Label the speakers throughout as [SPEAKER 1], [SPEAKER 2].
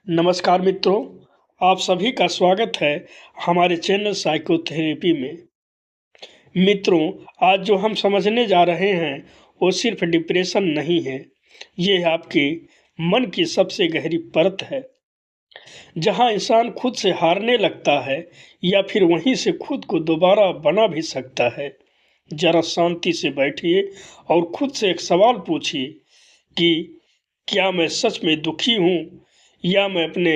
[SPEAKER 1] नमस्कार मित्रों, आप सभी का स्वागत है हमारे चैनल साइकोथेरेपी में। मित्रों, आज जो हम समझने जा रहे हैं वो सिर्फ डिप्रेशन नहीं है, ये आपके मन की सबसे गहरी परत है, जहां इंसान खुद से हारने लगता है या फिर वहीं से खुद को दोबारा बना भी सकता है। जरा शांति से बैठिए और खुद से एक सवाल पूछिए कि क्या मैं सच में दुखी हूँ या मैं अपने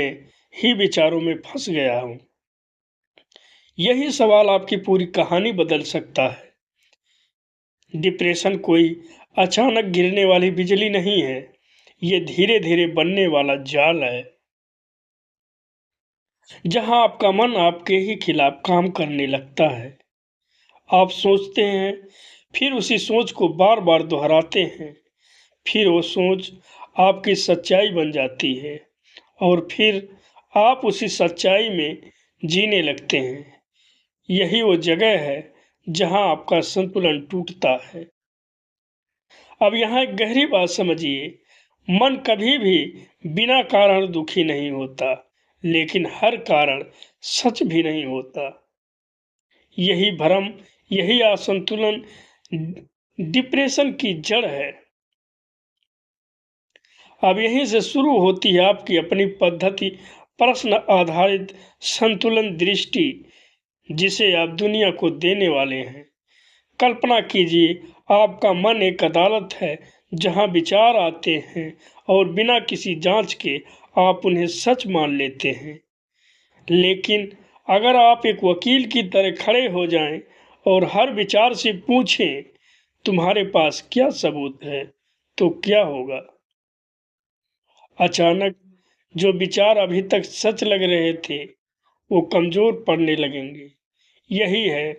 [SPEAKER 1] ही विचारों में फंस गया हूँ। यही सवाल आपकी पूरी कहानी बदल सकता है। डिप्रेशन कोई अचानक गिरने वाली बिजली नहीं है, ये धीरे धीरे बनने वाला जाल है, जहां आपका मन आपके ही खिलाफ काम करने लगता है। आप सोचते हैं, फिर उसी सोच को बार बार दोहराते हैं, फिर वो सोच आपकी सच्चाई बन जाती है और फिर आप उसी सच्चाई में जीने लगते हैं। यही वो जगह है जहां आपका संतुलन टूटता है। अब यहाँ एक गहरी बात समझिए, मन कभी भी बिना कारण दुखी नहीं होता, लेकिन हर कारण सच भी नहीं होता। यही भ्रम, यही असंतुलन डिप्रेशन की जड़ है। अब यहीं से शुरू होती है आपकी अपनी पद्धति, प्रश्न आधारित संतुलन दृष्टि, जिसे आप दुनिया को देने वाले हैं। कल्पना कीजिए, आपका मन एक अदालत है जहां विचार आते हैं और बिना किसी जांच के आप उन्हें सच मान लेते हैं। लेकिन अगर आप एक वकील की तरह खड़े हो जाएं और हर विचार से पूछें, तुम्हारे पास क्या सबूत है, तो क्या होगा? अचानक जो विचार अभी तक सच लग रहे थे, वो कमजोर पड़ने लगेंगे। यही है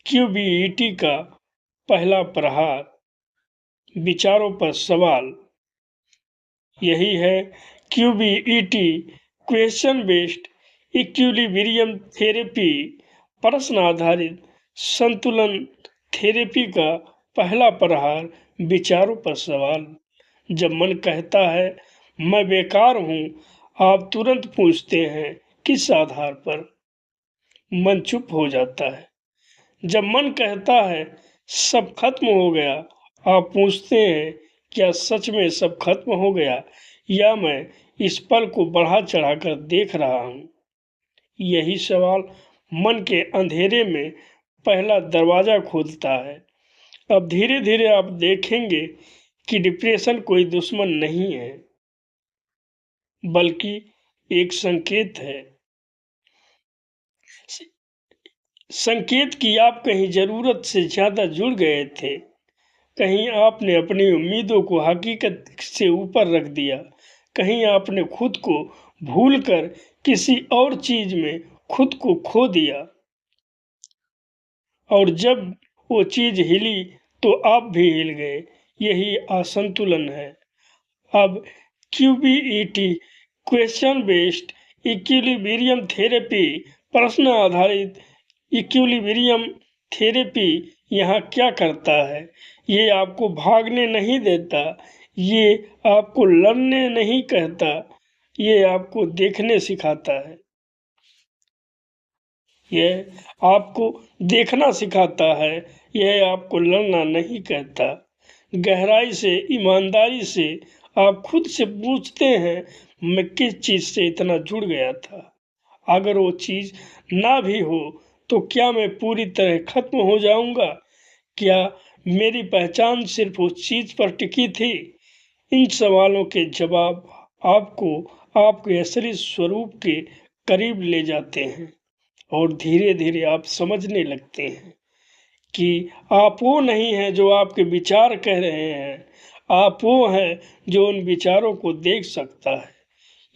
[SPEAKER 1] क्यूबीईटी का पहला प्रहार, विचारों पर सवाल। यही है क्यूबीईटी, क्वेश्चन बेस्ड इक्विलिब्रियम थेरेपी, प्रश्न आधारित संतुलन थेरेपी का पहला प्रहार, विचारों पर सवाल। जब मन कहता है मैं बेकार हूँ, आप तुरंत पूछते हैं किस आधार पर? मन चुप हो जाता है। जब मन कहता है सब खत्म हो गया, आप पूछते हैं क्या सच में सब खत्म हो गया या मैं इस पल को बढ़ा चढ़ाकर देख रहा हूँ? यही सवाल मन के अंधेरे में पहला दरवाजा खोलता है। अब धीरे धीरे आप देखेंगे कि डिप्रेशन कोई दुश्मन नहीं है, बल्कि एक संकेत है। संकेत कि आप कहीं जरूरत से ज्यादा जुड़ गए थे, कहीं आपने अपनी उम्मीदों को हकीकत से ऊपर रख दिया, कहीं आपने खुद को भूलकर किसी और चीज में खुद को खो दिया, और जब वो चीज हिली तो आप भी हिल गए। यही असंतुलन है। अब क्यूबीईटी, क्वेश्चन बेस्ड इक्विलिब्रियम थेरेपी, प्रश्न आधारित इक्विलिब्रियम थेरेपी यहाँ क्या करता है? ये आपको भागने नहीं देता, ये आपको लड़ने नहीं कहता, ये आपको देखने सिखाता है। यह आपको देखना सिखाता है, यह आपको लड़ना नहीं कहता। गहराई से, ईमानदारी से आप खुद से पूछते हैं, मैं किस चीज से इतना जुड़ गया था? अगर वो चीज ना भी हो तो क्या मैं पूरी तरह खत्म हो जाऊंगा? क्या मेरी पहचान सिर्फ उस चीज पर टिकी थी? इन सवालों के जवाब आपको आपके असली स्वरूप के करीब ले जाते हैं और धीरे धीरे आप समझने लगते हैं कि आप वो नहीं हैं जो आपके विचार कह रहे हैं, आप वो हैं जो उन विचारों को देख सकता है।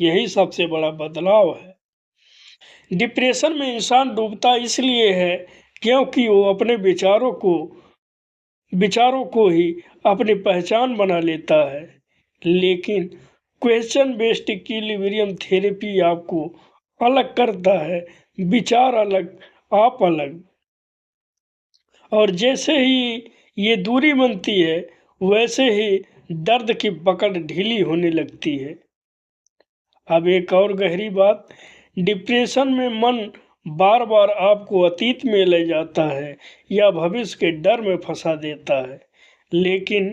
[SPEAKER 1] यही सबसे बड़ा बदलाव है। डिप्रेशन में इंसान डूबता इसलिए है क्योंकि वो अपने विचारों को ही अपनी पहचान बना लेता है। लेकिन क्वेश्चन बेस्ड इक्विलिब्रियम थेरेपी आपको अलग करता है, विचार अलग, आप अलग। और जैसे ही ये दूरी बनती है, वैसे ही दर्द की पकड़ ढीली होने लगती है। अब एक और गहरी बात, डिप्रेशन में मन बार बार आपको अतीत में ले जाता है या भविष्य के डर में फंसा देता है, लेकिन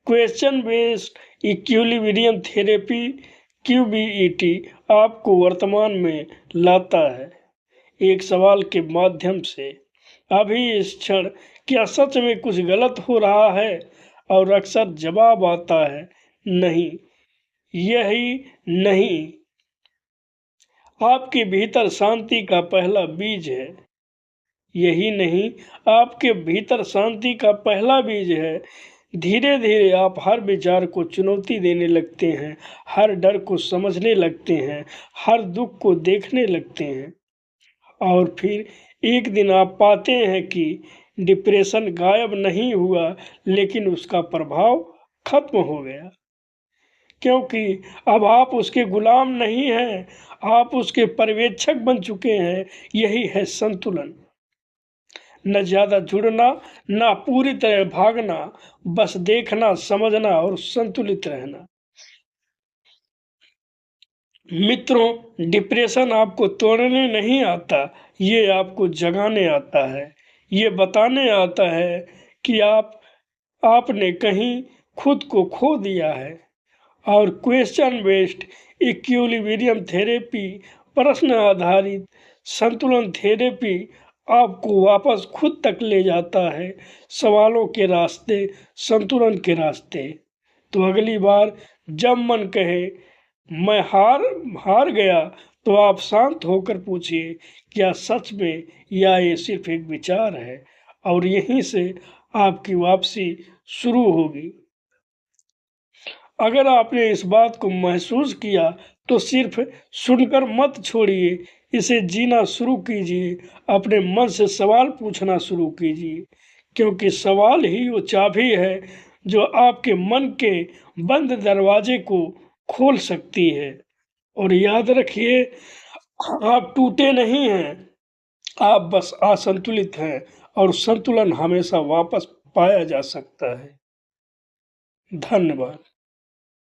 [SPEAKER 1] question based equilibrium therapy QBET आपको वर्तमान में लाता है, एक सवाल के माध्यम से। अभी इस क्षण क्या सच में कुछ गलत हो रहा है? और अक्सर जवाब आता है नहीं, यही नहीं। आपके भीतर शांति का पहला बीज है। यही नहीं, आपके भीतर शांति का पहला बीज है। धीरे धीरे आप हर विचार को चुनौती देने लगते हैं, हर डर को समझने लगते हैं, हर दुख को देखने लगते हैं, और फिर एक दिन आप पाते हैं कि डिप्रेशन गायब नहीं हुआ, लेकिन उसका प्रभाव खत्म हो गया, क्योंकि अब आप उसके गुलाम नहीं हैं, आप उसके पर्यवेक्षक बन चुके हैं। यही है संतुलन। न ज्यादा जुड़ना, न पूरी तरह भागना, बस देखना, समझना और संतुलित रहना। मित्रों, डिप्रेशन आपको तोड़ने नहीं आता, ये आपको जगाने आता है। ये बताने आता है कि आपने कहीं खुद को खो दिया है। और क्वेश्चन बेस्ड इक्विलिब्रियम थेरेपी, प्रश्न आधारित संतुलन थेरेपी आपको वापस खुद तक ले जाता है, सवालों के रास्ते, संतुलन के रास्ते। तो अगली बार जब मन कहे मैं हार गया, तो आप शांत होकर पूछिए, क्या सच में या ये सिर्फ एक विचार है? और यहीं से आपकी वापसी शुरू होगी। अगर आपने इस बात को महसूस किया तो सिर्फ सुनकर मत छोड़िए, इसे जीना शुरू कीजिए। अपने मन से सवाल पूछना शुरू कीजिए, क्योंकि सवाल ही वो चाबी है जो आपके मन के बंद दरवाजे को खोल सकती है। और याद रखिए, आप टूटे नहीं हैं, आप बस असंतुलित हैं, और संतुलन हमेशा वापस पाया जा सकता है। धन्यवाद।